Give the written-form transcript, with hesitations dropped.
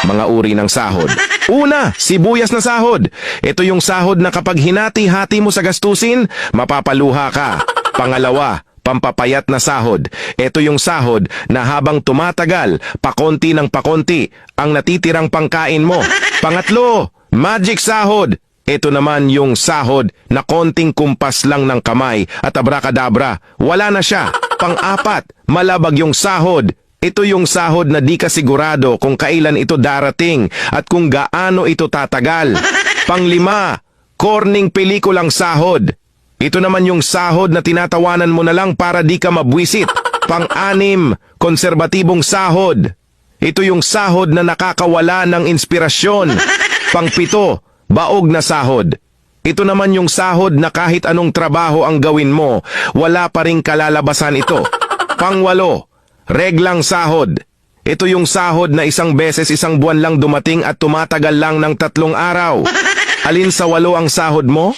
Mga uri ng sahod. Una, sibuyas na sahod. Ito yung sahod na kapag hinati-hati mo sa gastusin, mapapaluha ka. Pangalawa, pampapayat na sahod. Ito yung sahod na habang tumatagal, pakonti ng pakonti, ang natitirang pangkain mo. Pangatlo, magic sahod. Ito naman yung sahod na konting kumpas lang ng kamay at abracadabra, wala na siya. Pang-apat, malabag yung sahod. Ito yung sahod na di ka sigurado kung kailan ito darating at kung gaano ito tatagal. Panglima, corning pelikulang sahod. Ito naman yung sahod na tinatawanan mo na lang para di ka mabwisit. Pang-anim, konserbatibong sahod. Ito yung sahod na nakakawala ng inspirasyon. Pang-pito, baog na sahod. Ito naman yung sahod na kahit anong trabaho ang gawin mo, wala pa ring kalalabasan ito. Pang-walo, reglang sahod. Ito yung sahod na isang beses isang buwan lang dumating at tumatagal lang ng 3 araw. Alin sa 8 ang sahod mo?